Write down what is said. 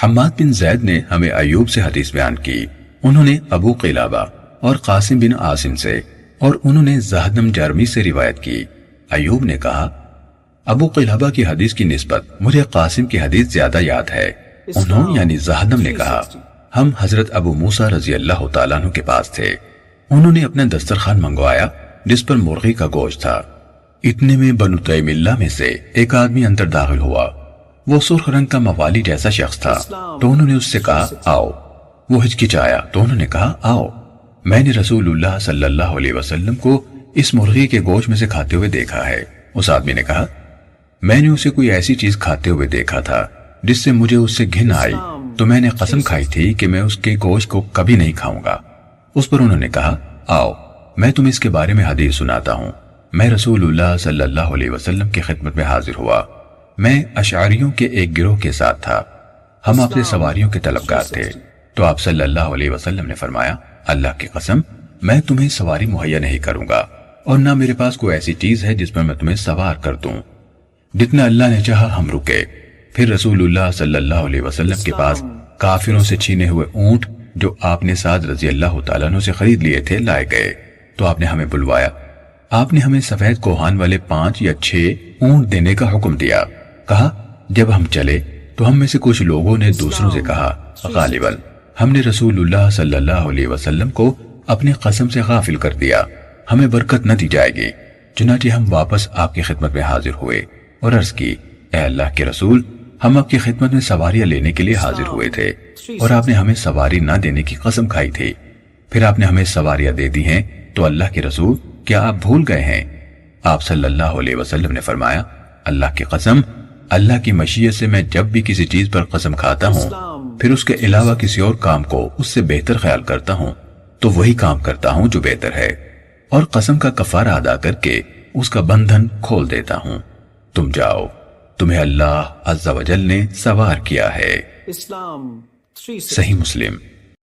حماد بن زید نے ہمیں ایوب سے حدیث بیان کی، انہوں نے ابو قلابہ اور قاسم بن عاصم سے، اور انہوں نے زہدم جرمی سے روایت کی۔ ایوب نے کہا ابو قلابہ کی حدیث کی نسبت مجھے قاسم کی حدیث زیادہ یاد ہے۔ انہوں یعنی زہدم نے کہا ہم حضرت ابو موسیٰ رضی اللہ تعالیٰ عنہ کے پاس تھے، انہوں نے اپنا دسترخوان منگوایا جس پر مرغی کا گوشت تھا۔ اتنے میں بنو تیم اللہ میں سے ایک آدمی اندر داخل ہوا، وہ سرخ رنگ کا موالی جیسا شخص تھا، تو انہوں نے اس سے کہا آؤ۔ وہ ہچکچایا تو انہوں نے کہا آؤ۔ میں نے رسول اللہ صلی اللہ علیہ وسلم کو اس مرغی کے گوشت میں سے کھاتے ہوئے دیکھا ہے۔ اس آدمی نے کہا میں نے اسے کوئی ایسی چیز کھاتے ہوئے دیکھا تھا جس سے مجھے اس سے گھن آئی، تو میں نے قسم کھائی تھی کہ میں اس کے گوشت کو کبھی نہیں کھاؤں گا۔ اس پر انہوں نے کہا آؤ میں تمہیں اس کے بارے میں حدیث سناتا ہوں۔ میں رسول اللہ صلی اللہ علیہ وسلم کی خدمت میں حاضر ہوا۔ میں اشعریوں کے ایک گروہ کے ساتھ تھا، ہم آپ سے سواریوں کے طلبگار تھے، تو آپ صلی اللہ علیہ وسلم نے فرمایا اللہ کی قسم میں تمہیں سواری مہیا نہیں کروں گا، اور نہ میرے پاس کوئی ایسی چیز ہے جس پر میں تمہیں سوار کر دوں۔ جتنا اللہ نے چاہا ہم رکے، پھر رسول اللہ صلی اللہ علیہ وسلم کے پاس کافروں سے چھینے ہوئے اونٹ جو آپ نے سعد رضی اللہ تعالیٰ عنہ سے خرید لیے تھے لائے گئے، تو آپ نے ہمیں بلوایا۔ آپ نے ہمیں سفید کوہان والے 5 یا 6 اونٹ دینے کا حکم دیا۔ کہا جب ہم چلے تو ہم میں سے کچھ لوگوں نے دوسروں سے کہا غالباً ہم نے رسول اللہ صلی اللہ علیہ وسلم کو اپنی قسم سے غافل کر دیا، ہمیں برکت نہ دی جائے گی۔ چنانچہ ہم واپس آپ کی خدمت میں حاضر ہوئے اور عرض کی اے اللہ کے رسول ہم آپ کی خدمت میں سواریاں لینے کے لیے حاضر ہوئے تھے اور آپ نے ہمیں سواری نہ دینے کی قسم کھائی تھی، پھر آپ نے ہمیں سواریاں دے دی ہیں، تو اللہ کے رسول کیا آپ بھول گئے ہیں؟ آپ صلی اللہ علیہ وسلم نے فرمایا اللہ کی قسم اللہ کی مشیت سے میں جب بھی کسی چیز پر قسم کھاتا ہوں پھر اس کے علاوہ کسی اور کام کو اس سے بہتر خیال کرتا ہوں تو وہی کام کرتا ہوں جو بہتر ہے، اور قسم کا کفارہ ادا کر کے اس کا بندھن کھول دیتا ہوں۔ تم جاؤ، تمہیں اللہ عز و جل نے سوار کیا ہے۔ صحیح مسلم۔